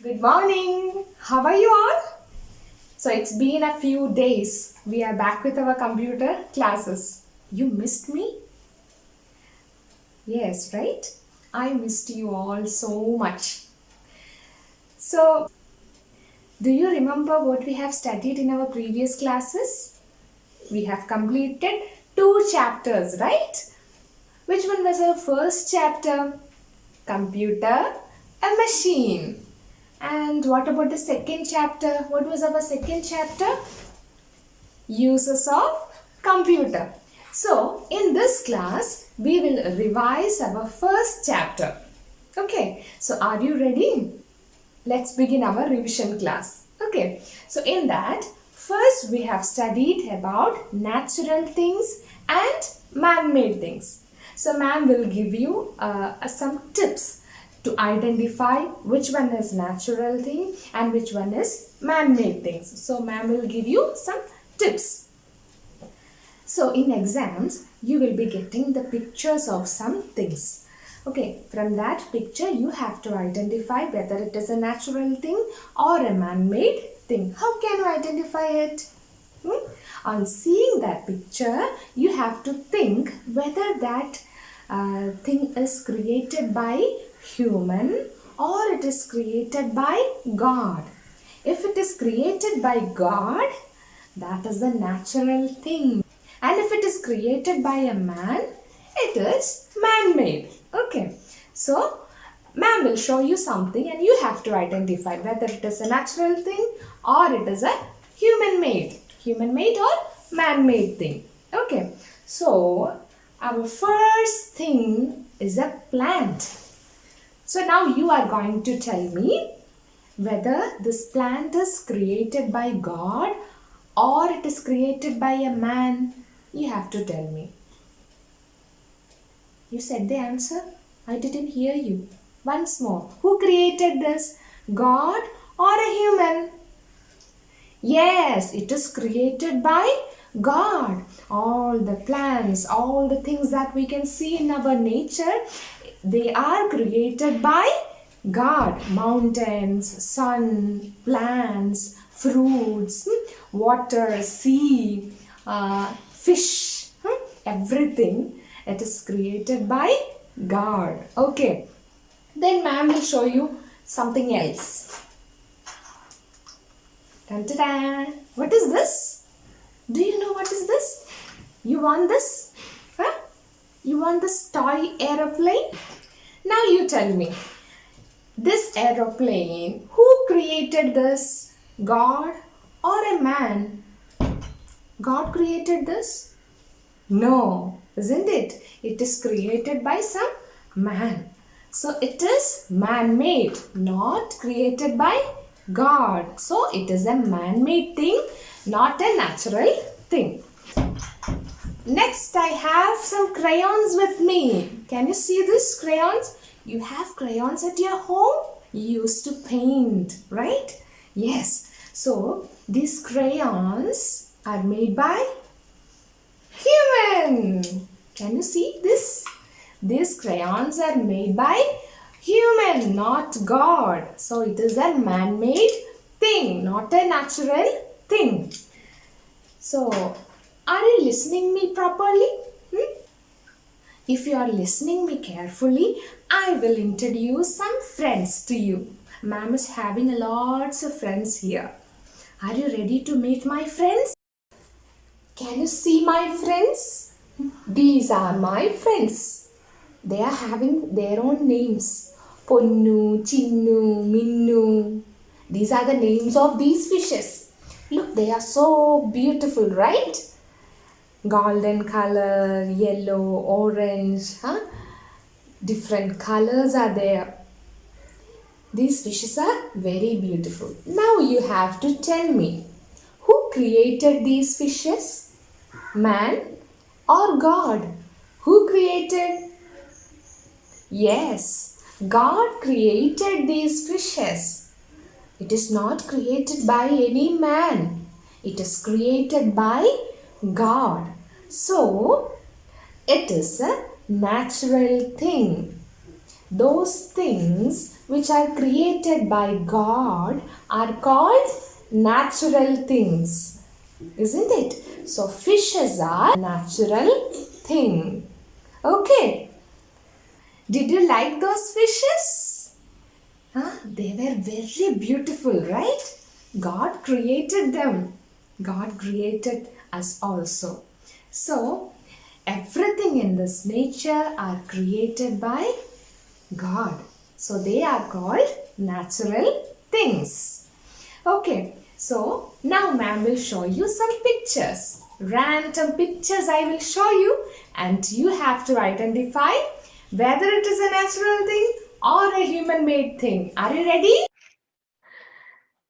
Good morning. How are you all? So it's been a few days. We are back with our computer classes. You missed me? Yes, right? I missed you all so much. So, do you remember what we have studied in our previous classes? We have completed two chapters, right? Which one was our first chapter? Computer, a machine. And what about the second chapter? What was our second chapter? Uses of computer. So, in this class, we will revise our first chapter. Okay, so are you ready? Let's begin our revision class. Okay, so in that, first we have studied about natural things and man-made things. So, ma'am will give you some tips to identify which one is natural thing and which one is man-made things. So, ma'am will give you some tips. So in exams, you will be getting the pictures of some things. Okay, from that picture, you have to identify whether it is a natural thing or a man-made thing. How can you identify it? On seeing that picture, you have to think whether that thing is created by human or it is created by God. If it is created by God, that is a natural thing. And if it is created by a man, it is man-made. Okay. So, ma'am will show you something and you have to identify whether it is a natural thing or it is a human-made. Human-made or man-made thing. Okay. So, our first thing is a plant. So, now you are going to tell me whether this plant is created by God or it is created by a man. You have to tell me. You said the answer? I didn't hear you. Once more. Who created this? God or a human? Yes, it is created by God. All the plants, all the things that we can see in our nature, they are created by God. Mountains, sun, plants, fruits, water, sea, fish, everything, it is created by God. Okay. Then ma'am will show you something else. Dun, dun, dun. What is this? Do you know what is this? You want this? Huh? You want this toy aeroplane? Now you tell me. This aeroplane, who created this? God or a man? God created this? No, isn't it? It is created by some man. So it is man-made, not created by God. So it is a man-made thing, not a natural thing. Next, I have some crayons with me. Can you see these crayons? You have crayons at your home? You used to paint, right? Yes. So these crayons are made by human. Can you see this? These crayons are made by human, not God. So it is a man-made thing, not a natural thing. So, are you listening me properly? If you are listening me carefully, I will introduce some friends to you. Ma'am is having lots of friends here. Are you ready to meet my friends? Can you see my friends? These are my friends. They are having their own names. Ponnu, Chinnu, Minnu. These are the names of these fishes. Look, they are so beautiful, right? Golden color, yellow, orange. Different colors are there. These fishes are very beautiful. Now you have to tell me, who created these fishes? Man or God? Who created? Yes, God created these fishes. It is not created by any man. It is created by God. So, it is a natural thing. Those things which are created by God are called natural things, isn't it? So fishes are natural thing. Okay. Did you like those fishes? Huh? They were very beautiful, right? God created them. God created us also. So, everything in this nature are created by God. So, they are called natural things. Okay, so now ma'am will show you some pictures. Random pictures I will show you, and you have to identify whether it is a natural thing or a human made thing. Are you ready?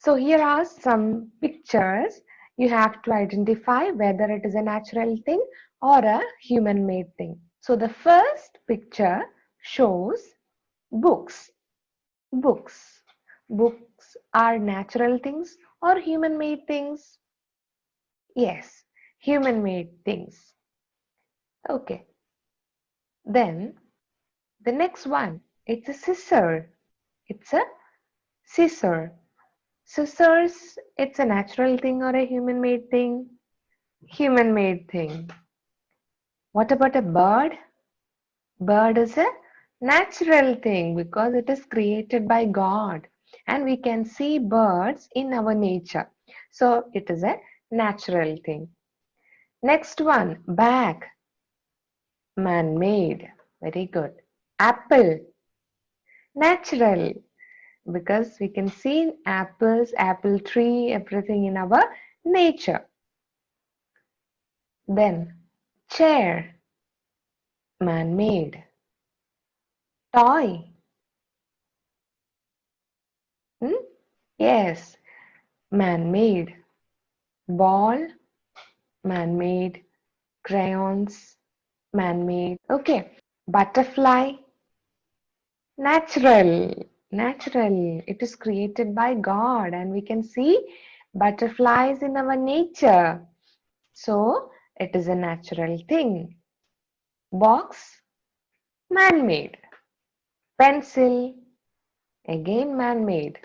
So here are some pictures. You have to identify whether it is a natural thing or a human made thing. So the first picture shows books. Books. Books are natural things or human made things? Yes, human made things. Okay. Then the next one, it's a scissor. It's a scissor. Scissors, it's a natural thing or a human made thing? Human made thing. What about a bird? Bird is a natural thing because it is created by God and we can see birds in our nature. So it is a natural thing. Next one, bag. Man-made. Very good. Apple. Natural. Because we can see apples, apple tree, everything in our nature. Then, chair. Man-made. Toy. Hmm? Yes. Man-made. Ball. Man-made. Crayons. Man-made. Okay. Butterfly. Natural. Natural. It is created by God and we can see butterflies in our nature. So, it is a natural thing. Box, man-made. Pencil, again man-made.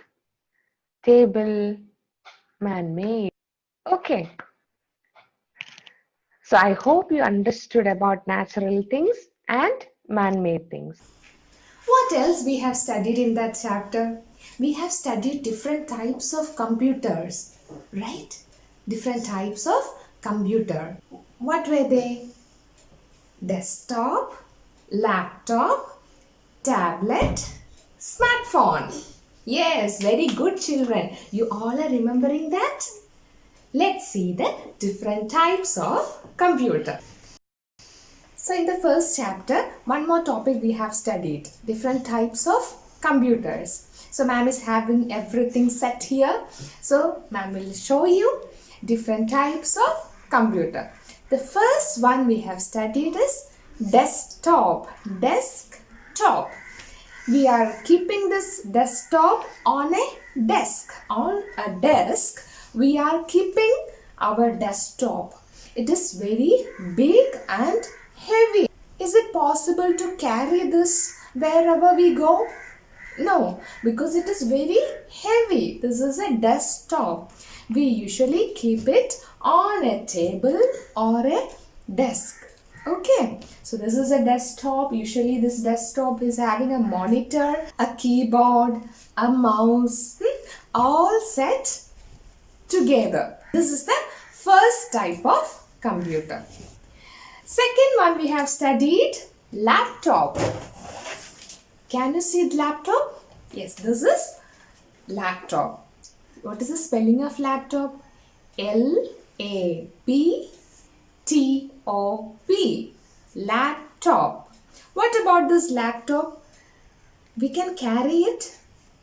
Table, man-made. Okay. So, I hope you understood about natural things and man-made things. What else we have studied in that chapter? We have studied different types of computers, right? Different types of computer. What were they? Desktop, laptop, tablet, smartphone. Yes, very good children. You all are remembering that? Let's see the different types of computer. So in the first chapter, one more topic we have studied, different types of computers. So ma'am is having everything set here. So ma'am will show you different types of computer. The first one we have studied is desktop. Desktop. We are keeping this desktop on a desk. On a desk, we are keeping our desktop. It is very big and heavy. Is it possible to carry this wherever we go? No, because it is very heavy. This is a desktop. We usually keep it on a table or a desk. Okay, so this is a desktop. Usually this desktop is having a monitor, a keyboard, a mouse, all set together. This is the first type of computer. Second one we have studied laptop. Can you see the laptop? Yes, this is laptop. What is the spelling of laptop? Laptop. Laptop. What about this laptop? We can carry it?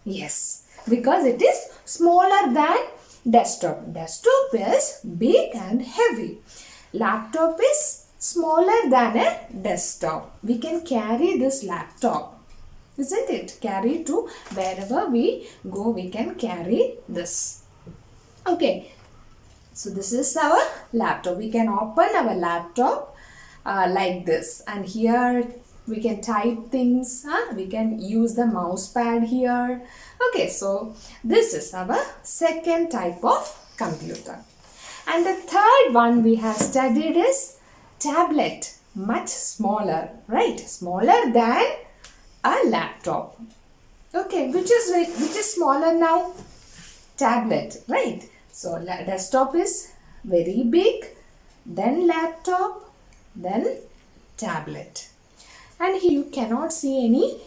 Yes, because it is smaller than desktop. Desktop is big and heavy. Laptop is smaller than a desktop. We can carry this laptop. Isn't it? Carry to wherever we go, we can carry this. Okay. So this is our laptop. We can open our laptop like this. And here We can type things. We can use the mouse pad here. Okay, so this is our second type of computer. And the third one we have studied is tablet. Much smaller, right? Smaller than a laptop. Okay, which is smaller now? Tablet, right? So desktop is very big, then laptop, then tablet. And here you cannot see any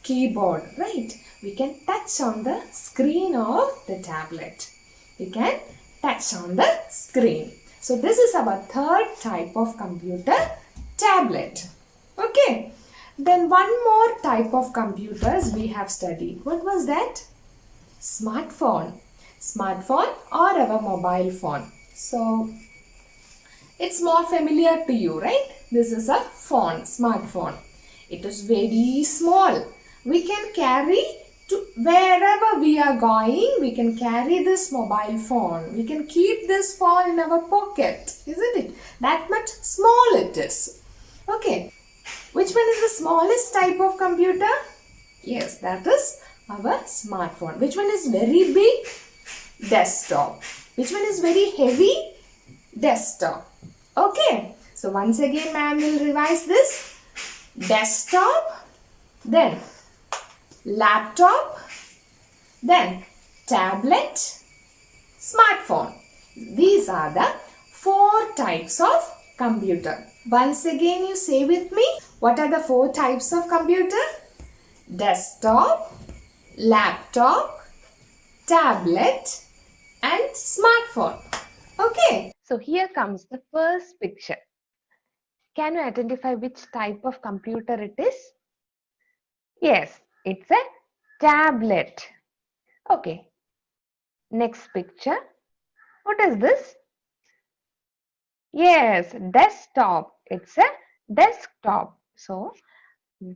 keyboard, right? We can touch on the screen of the tablet. We can touch on the screen. So this is our third type of computer, tablet. Okay. Then one more type of computers we have studied. What was that? Smartphone. Smartphone or our mobile phone. So it's more familiar to you, right? This is a phone, smartphone. It is very small. We can carry to wherever we are going. We can carry this mobile phone. We can keep this phone in our pocket, isn't it? That much small it is. Okay. Which one is the smallest type of computer? Yes, that is our smartphone. Which one is very big? Desktop. Which one is very heavy? Desktop. Okay. So once again, ma'am will revise this. Desktop, then laptop, then tablet, smartphone. These are the 4 types of computer. Once again, you say with me, what are the 4 types of computer? Desktop, laptop, tablet and smartphone. Okay. So here comes the first picture. Can you identify which type of computer it is? Yes, it's a tablet. Okay. Next picture. What is this? Yes, desktop. It's a desktop. So,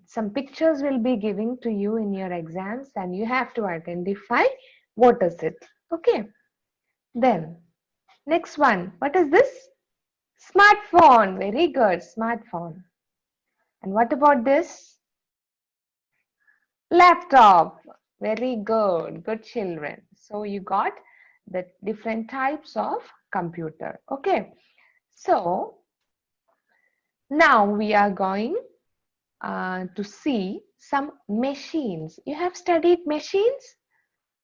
some pictures will be giving to you in your exams and you have to identify what is it. Okay. Then, next one. What is this? Smartphone. Very good. Smartphone. And what about this? Laptop. Very good. Good children. So, you got the different types of computer. Okay. So, now we are going to see some machines. You have studied machines?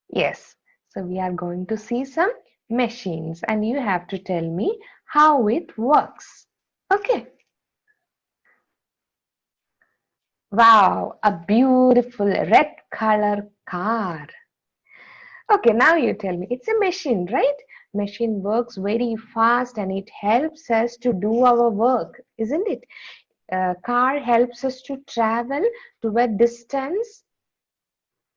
Yes. So, we are going to see some machines and you have to tell me how it works. Okay. Wow, a beautiful red color car. Okay, now you tell me. It's a machine, right? Machine works very fast and it helps us to do our work, isn't it? Car helps us to travel to a distance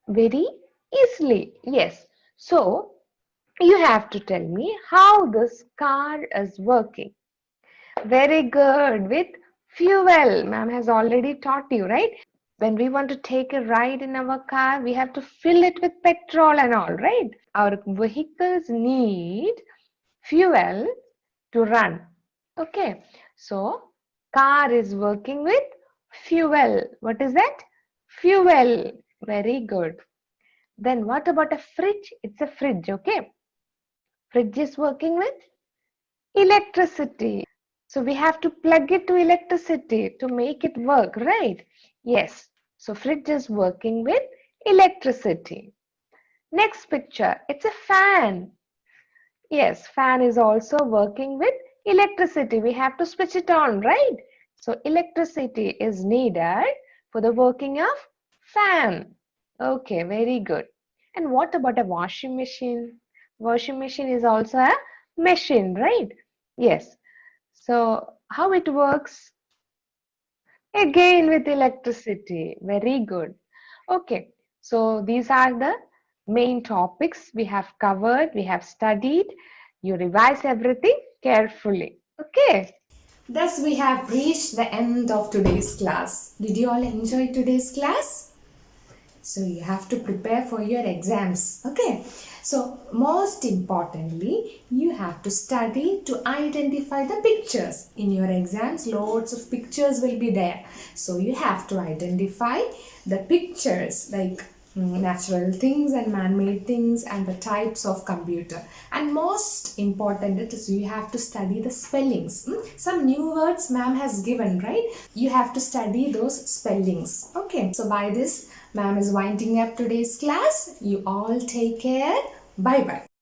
very easily. Yes. So, you have to tell me how this car is working. Very good. With fuel. Ma'am has already taught you, right? When we want to take a ride in our car, we have to fill it with petrol and all, right? Our vehicles need fuel to run. Okay. So, car is working with fuel. What is that? Fuel. Very good. Then what about a fridge? It's a fridge, okay? Fridge is working with electricity. So we have to plug it to electricity to make it work, right? Yes. So fridge is working with electricity. Next picture, it's a fan. Yes, fan is also working with electricity. We have to switch it on, right? So electricity is needed for the working of fan. Okay, very good. And what about a washing machine? Washing machine is also a machine, right? Yes. So how it works? Again with electricity. Very good. Okay. So these are the main topics we have covered, we have studied. You revise everything carefully. Okay. Thus we have reached the end of today's class. Did you all enjoy today's class? So you have to prepare for your exams. Okay. So most importantly, you have to study to identify the pictures. In your exams, loads of pictures will be there. So you have to identify the pictures like natural things and man-made things and the types of computer. And most important it is you have to study the spellings. Some new words ma'am has given, right? You have to study those spellings. Okay, so by this ma'am is winding up today's class. You all take care. Bye bye.